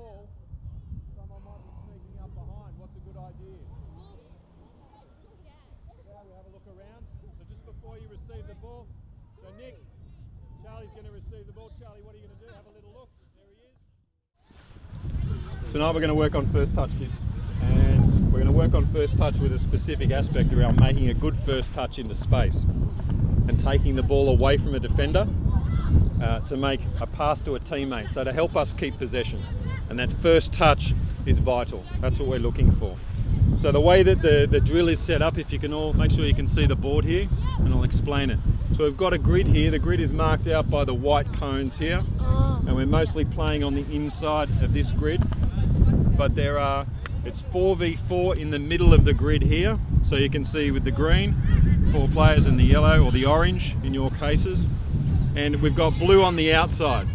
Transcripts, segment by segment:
ball, someone might be sneaking up behind. What's a good idea? Yeah, we have a look around. So just before you receive the ball, so Nick, Charlie's going to receive the ball. Charlie, what are you going to do? Have a little look. There he is. Tonight we're going to work on first touch, kids. And we're going to work on first touch with a specific aspect around making a good first touch into space and taking the ball away from a defender to make a pass to a teammate, so to help us keep possession. And that first touch is vital. That's what we're looking for. So the way that the drill is set up, if you can all make sure you can see the board here, and I'll explain it. So we've got a grid here. The grid is marked out by the white cones here, and we're mostly playing on the inside of this grid. But it's 4v4 in the middle of the grid here. So you can see with the green, 4 players, and the yellow or the orange in your cases. And we've got blue on the outside.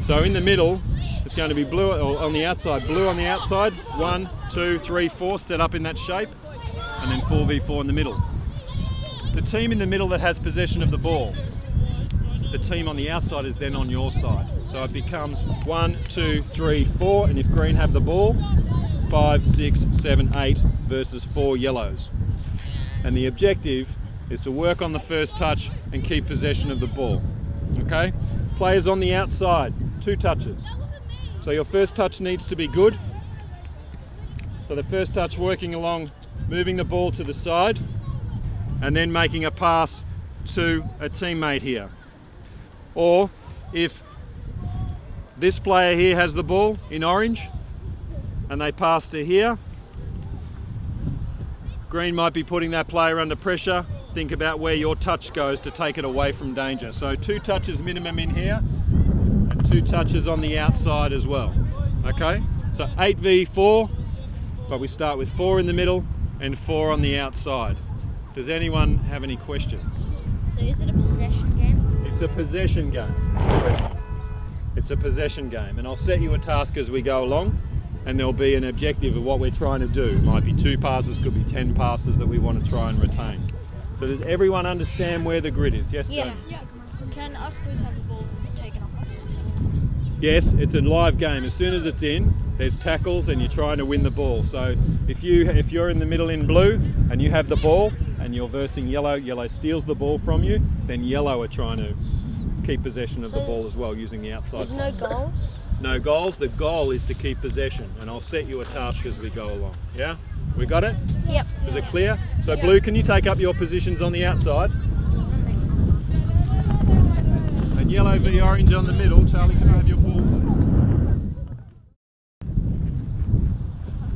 So in the middle, it's going to be blue on the outside. Blue on the outside, 1, 2, 3, 4, set up in that shape, and then 4v4 in the middle. The team in the middle that has possession of the ball, the team on the outside is then on your side. So it becomes 1, 2, 3, 4, and if green have the ball, 5, 6, 7, 8 versus 4 yellows. And the objective is to work on the first touch and keep possession of the ball. Okay? Players on the outside, 2 touches. So your first touch needs to be good. So the first touch working along, moving the ball to the side, and then making a pass to a teammate here. Or if this player here has the ball in orange and they pass to here, green might be putting that player under pressure. Think about where your touch goes to take it away from danger. So 2 touches minimum in here and 2 touches on the outside as well. Okay, so 8v4, but we start with 4 in the middle and 4 on the outside. Does anyone have any questions? So is it a possession game? It's a possession game. It's a possession game, and I'll set you a task as we go along, and there'll be an objective of what we're trying to do. It might be 2 passes, could be 10 passes that we want to try and retain. So does everyone understand where the grid is? Yes, Yeah. Jane? Can us Blues have the ball taken off us? Yes, it's a live game. As soon as it's in, there's tackles and you're trying to win the ball. So if you're in the middle in blue and you have the ball and you're versing yellow, yellow steals the ball from you, then yellow are trying to keep possession of the ball as well using the outside. There's no goals? No goals. The goal is to keep possession, and I'll set you a task as we go along. Yeah? We got it? Yep. Is it clear? So Blue, can you take up your positions on the outside? And yellow v orange on the middle. Charlie, can I have your ball, please?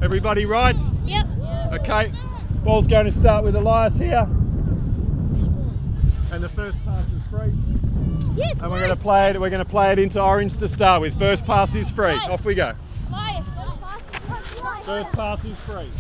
Everybody right? Yep. Okay. Ball's going to start with Elias here. And the first pass is free. Yes. And we're going to play it into orange to start with. First pass is free. Nice. Off we go. Elias. First pass is free.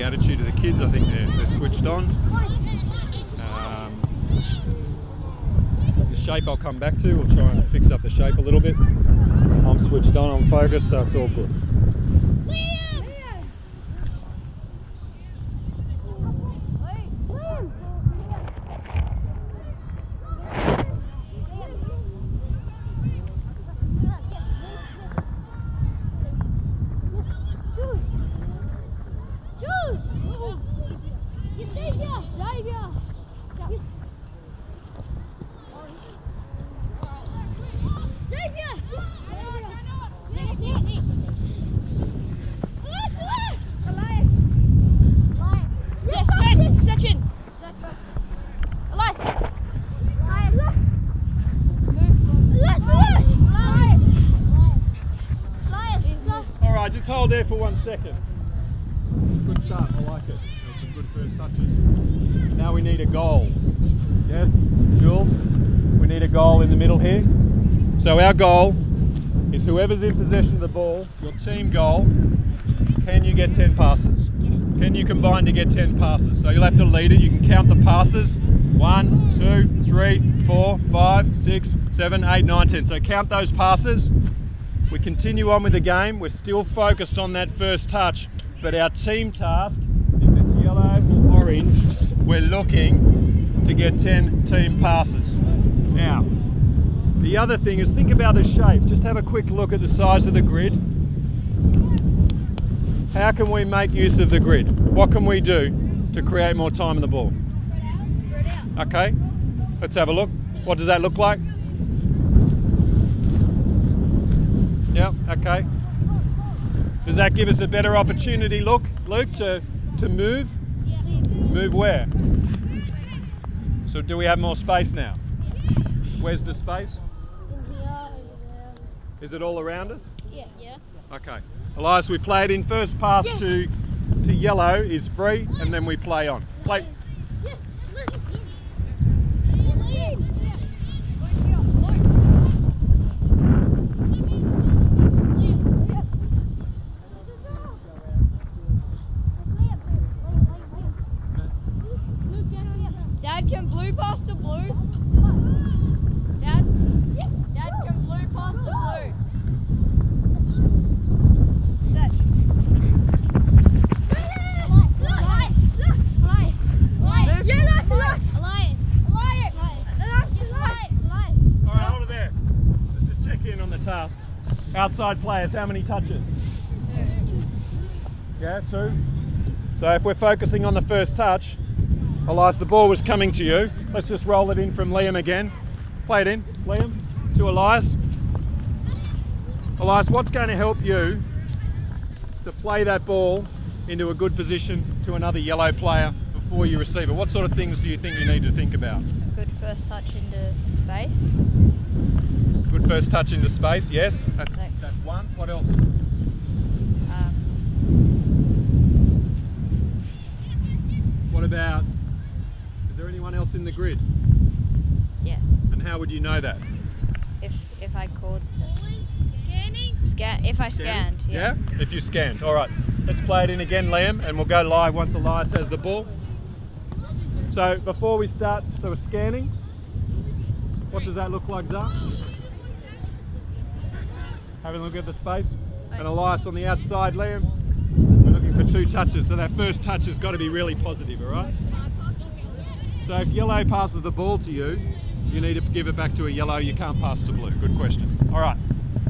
Attitude of the kids. I think they're switched on. The shape I'll come back to. We'll try and fix up the shape a little bit. I'm switched on, I'm focused, so it's all good. there for 1 second. Good start, I like it. That's some good first touches. Now we need a goal. Yes, Jules? We need a goal in the middle here. So our goal is whoever's in possession of the ball, your team goal, can you get 10 passes? Can you combine to get 10 passes? So you'll have to lead it. You can count the passes. 1, 2, 3, 4, 5, 6, 7, 8, 9, 10. So count those passes. We continue on with the game. We're still focused on that first touch, but our team task, if it's yellow or orange, we're looking to get 10 team passes. Now, the other thing is think about the shape. Just have a quick look at the size of the grid. How can we make use of the grid? What can we do to create more time on the ball? Spread out. Okay, let's have a look. What does that look like? Yeah, okay. Does that give us a better opportunity, Luke, to move? Yeah. Move where? So do we have more space now? Where's the space? In here, over there. Is it all around us? Yeah. Yeah. Okay. Elias, we play it in. First pass to yellow is free, and then we play on. Play. Dad, can blue pass the blue? Dad? Dad, can blue pass the blue? Dad. Alright, hold it there. Let's just check in on the task. Outside players, how many touches? Yeah, 2. So if we're focusing on the first touch, Elias, the ball was coming to you. Let's just roll it in from Liam again. Play it in, Liam, to Elias. Elias, what's going to help you to play that ball into a good position to another yellow player before you receive it? What sort of things do you think you need to think about? Good first touch into space. Good first touch into space, yes. That's Okay. one. What else? What about, is there anyone else in the grid? Yeah. And how would you know that? If I called if I scanned. Yeah? If you scanned. All right. Let's play it in again, Liam, and we'll go live once Elias has the ball. So before we start, so we're scanning. What does that look like, Zah? Having a look at the space. And Elias on the outside, Liam. We're looking for 2 touches, so that first touch has got to be really positive, all right? So if yellow passes the ball to you, you need to give it back to a yellow, you can't pass to blue. Good question. All right,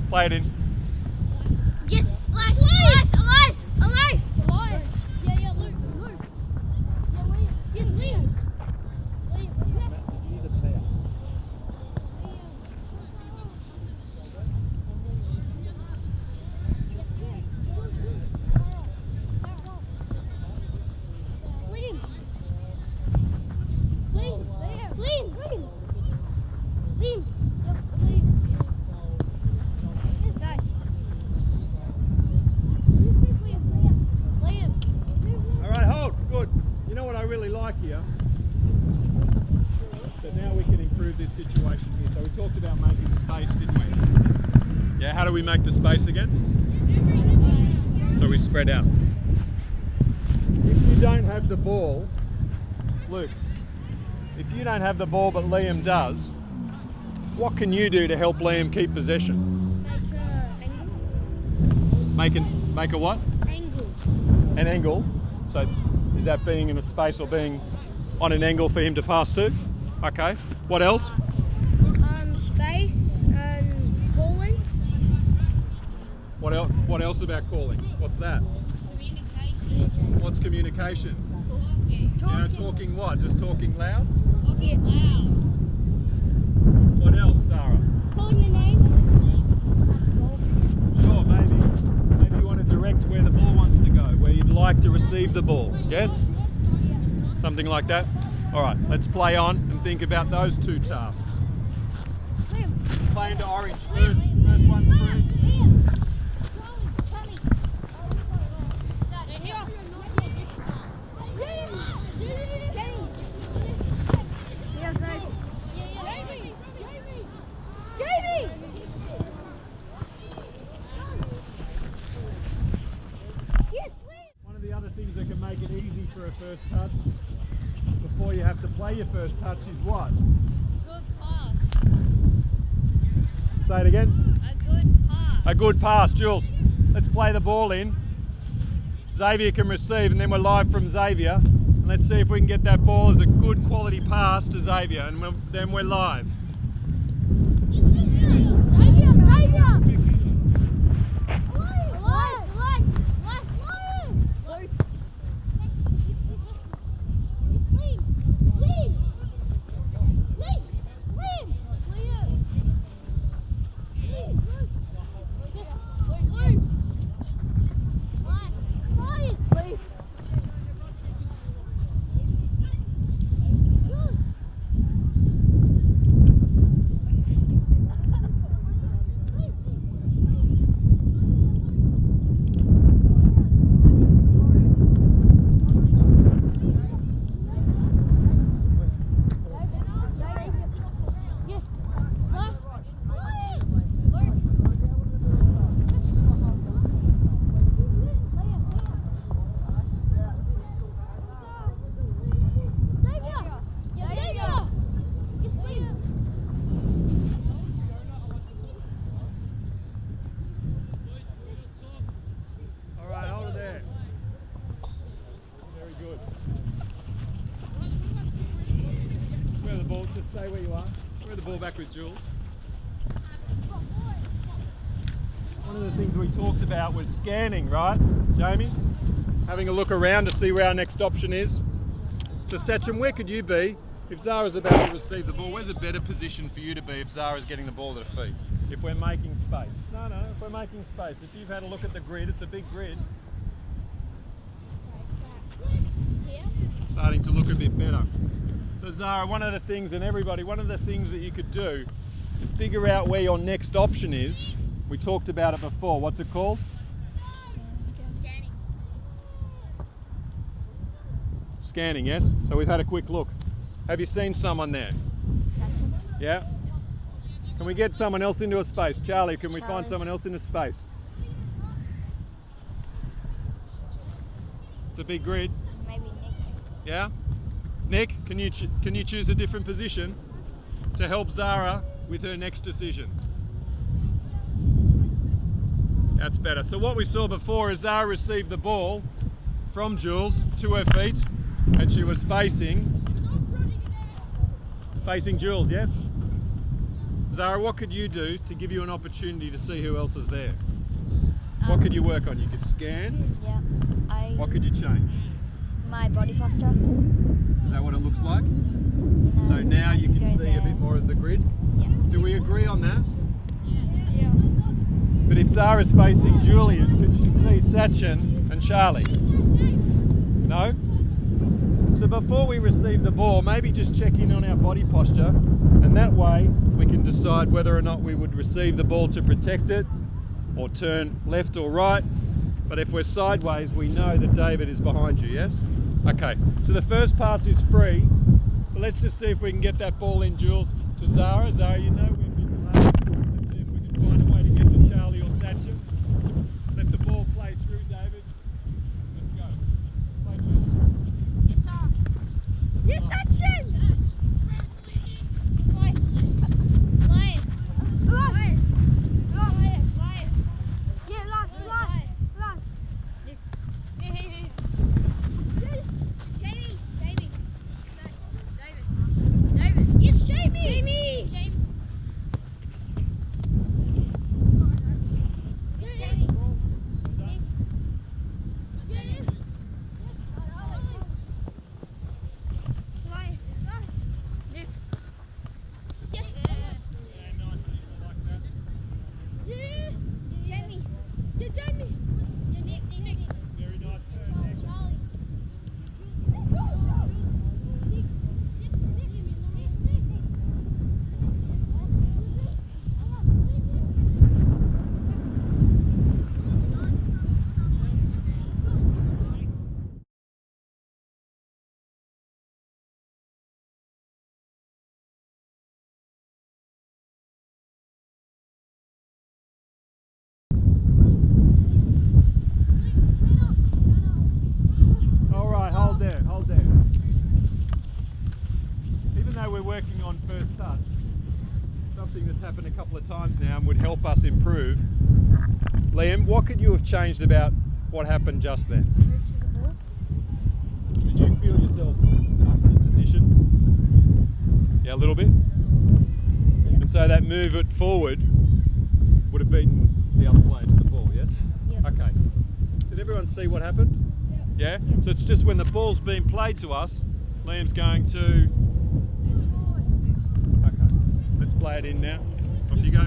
play it in. Yes, Elias! Yeah, Luke. Yeah, Liam. Yes, Liam. All right, hold, good. You know what I really like here? But now we can improve this situation here. So we talked about making space, didn't we? Yeah, how do we make the space again? So we spread out. If you don't have the ball, Luke, if you don't have the ball but Liam does, what can you do to help Liam keep possession? Make a what? An angle. So is that being in a space or being on an angle for him to pass to? Okay. What else? Space and calling. What else? What else about calling? What's that? Communication. What's communication? Talking. You know, talking what? Just talking loud? Talking loud. What else, Sarah? Calling your name. Sure, maybe you want to direct where the ball wants to go, where you'd like to receive the ball. Yes? Something like that? All right, let's play on and think about those 2 tasks. Play into orange. First one's free. first touch is what? Good pass. Say it again. A good pass. A good pass, Jules. Let's play the ball in. Xavier can receive, and then we're live from Xavier. And let's see if we can get that ball as a good quality pass to Xavier, and then we're live. Just stay where you are. Throw the ball back with Jules. One of the things we talked about was scanning, right, Jamie? Having a look around to see where our next option is. So Sachin, where could you be if Zara's about to receive the ball? Where's a better position for you to be if Zara's getting the ball to her feet? If we're making space. No, if we're making space. If you've had a look at the grid, it's a big grid. Starting to look a bit better. So Zara, one of the things, and everybody, one of the things that you could do to figure out where your next option is, we talked about it before, what's it called? Scanning. Scanning, yes? So we've had a quick look. Have you seen someone there? Yeah? Can we get someone else into a space? Charlie, can we find someone else in a space? It's a big grid. Maybe Nick. Yeah? Nick, can you choose a different position to help Zara with her next decision? That's better. So what we saw before is Zara received the ball from Jules to her feet, and she was facing Jules, yes? Zara, what could you do to give you an opportunity to see who else is there? What could you work on? You could scan. Yeah. What could you change? My body posture. Is that what it looks like? No, So now you can go see a there. bit more of the grid? Yeah. Do we agree on that? Yeah. But if Zara's facing Julian, could she see Sachin and Charlie? No? So before we receive the ball, maybe just check in on our body posture, and that way we can decide whether or not we would receive the ball to protect it, or turn left or right. But if we're sideways, we know that David is behind you, yes? Okay, so the first pass is free, but let's just see if we can get that ball in, Jules, to Zara. Zara, you know where people are. Let's see if we can find a way to get to Charlie or Sachin. Let the ball play through, David. Let's go. Play, Jules. Yes, sir. Yes, Sachin! something that's happened a couple of times now and would help us improve. Liam, what could you have changed about what happened just then? Move to the ball. Did you feel yourself stuck in position? Yeah, a little bit? Yep. And so that move it forward would have beaten the other player to the ball, yes? Yep. Okay. Did everyone see what happened? Yeah? So it's just when the ball's being played to us, Liam's going to... Okay. Let's play it in now. Off you go.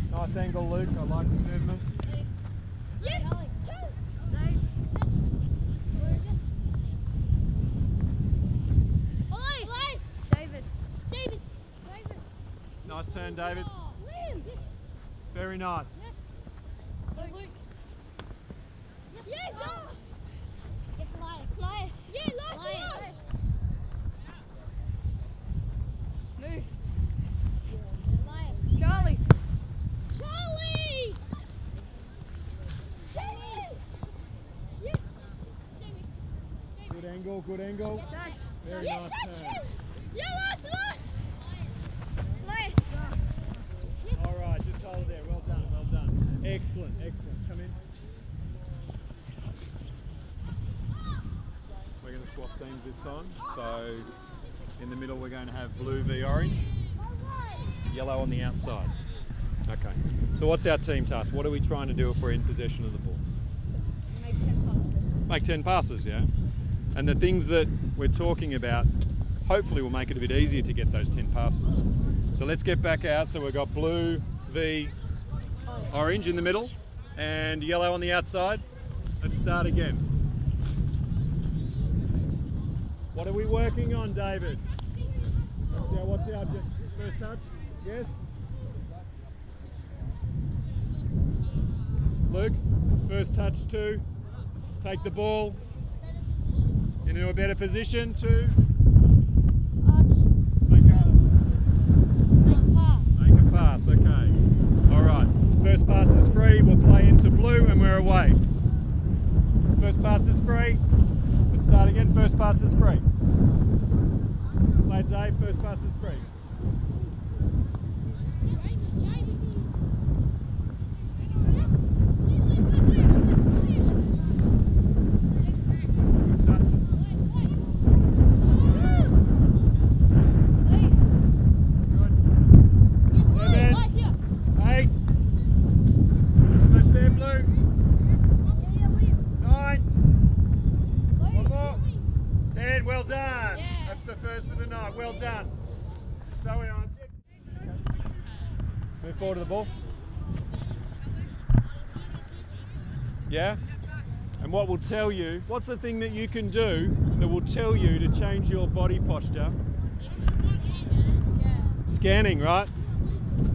Nice angle, Luke. I like the movement. Nice turn, David. Very nice. Move. Charlie. Good angle, good angle. Very nice turn. All right, just hold it there. Well done, well done. Excellent, excellent. Come in. We're going to swap teams this time. So in the middle we're going to have blue v orange, yellow on the outside. Okay. So what's our team task? What are we trying to do if we're in possession of the ball? Make 10 passes, yeah? And the things that we're talking about hopefully will make it a bit easier to get those 10 passes. So let's get back out. So we've got blue v orange in the middle and yellow on the outside. Let's start again. What are we working on, David? What's our first touch? Yes? Luke, first touch to take the ball into a better position to make a pass, okay. Alright, first pass is free, we'll play into blue and we're away. First pass is free. Let's start again, first pass is free. Played A, first pass is free. Well done. Yeah. That's the first of the night. Well done. Zoe on. Move forward to the ball. Yeah? And what will tell you, what's the thing that you can do that will tell you to change your body posture? Scanning, right?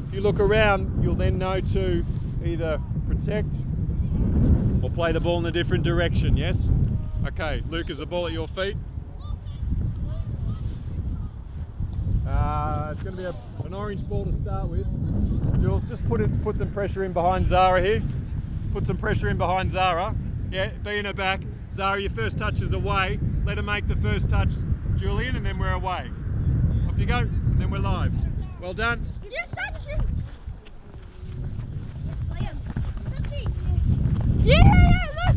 If you look around, you'll then know to either protect or play the ball in a different direction, yes? Okay, Luke, is the ball at your feet? It's going to be an orange ball to start with. Jules, just put some pressure in behind Zara here. Put some pressure in behind Zara. Yeah, be in her back. Zara, your first touch is away. Let her make the first touch, Julian, and then we're away. Off you go, and then we're live. Well done. Yes, Sachi! Liam. Sachi! Yeah, look!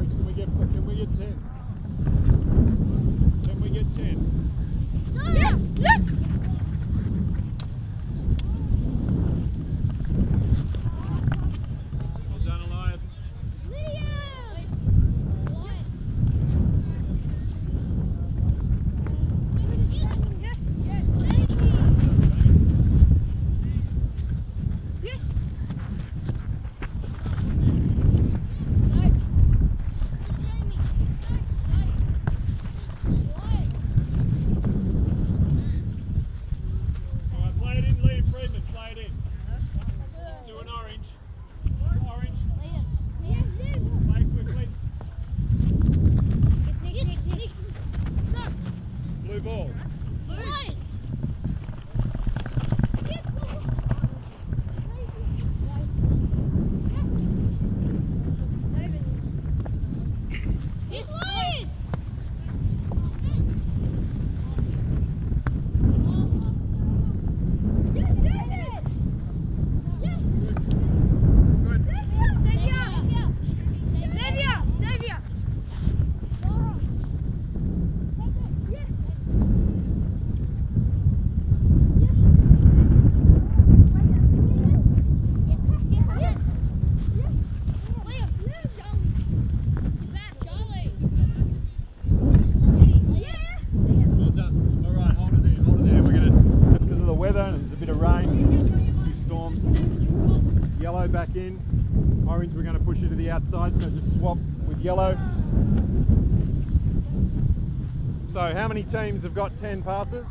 Orange, can we get 10? Can we get 10? Yeah. Look. Well done, Elias. Alright, play it in, Liam Friedman, play it in. Let's do an orange. Orange, play quickly. Blue ball. Good. Well done. Alright, hold it there, hold it there. That's because of the weather and there's a bit of rain, a few storms. Yellow back in. Orange, we're going to push you to the outside, so just swap with yellow. So how many teams have got 10 passes?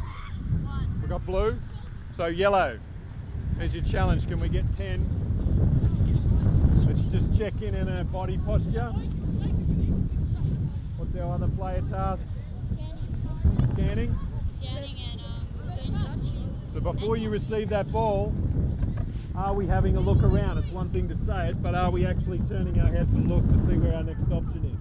We've got blue. So yellow, there's your challenge. Can we get 10? Let's just check in our body posture. What's our other player tasks? Scanning. So before you receive that ball, are we having a look around? It's one thing to say it, but are we actually turning our head to look to see where our next option is?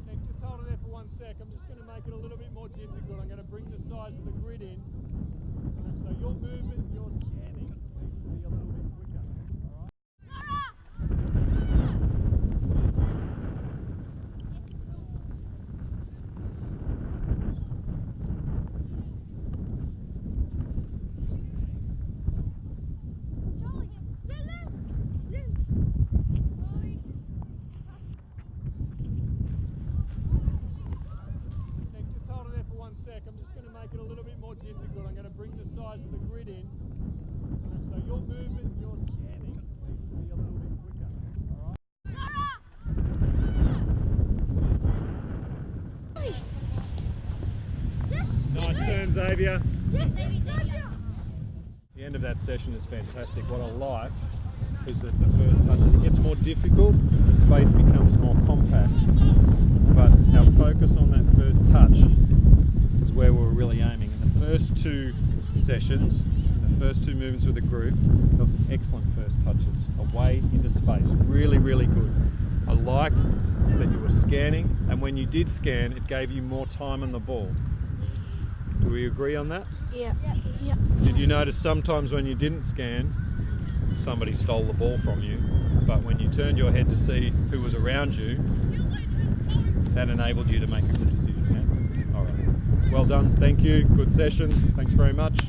Nick, just hold it there for 1 sec. I'm just going to make it a little bit more difficult. I'm going to bring the size of the grid in. So your movement, your scanning needs to be a little bit quicker. Alright? Nick, just hold it there for 1 sec. I'm just going to make it a little bit more difficult. I'm going to bring the size of the grid in. So your movement, your scanning needs to be a little bit quicker. Alright? Nice turn, Xavier. The end of that session is fantastic. What I liked is that the first touch, it gets more difficult as the space becomes more compact. But our focus on that first touch is where we're really aiming. In the first 2 sessions, in the first 2 movements with the group, there were some excellent first touches away into space. Really, really good. I liked that you were scanning, and when you did scan, it gave you more time on the ball. Do we agree on that? Yeah. Did you notice sometimes when you didn't scan, somebody stole the ball from you, but when you turned your head to see who was around you, that enabled you to make a good decision? Yeah? All right. Well done. Thank you. Good session. Thanks very much.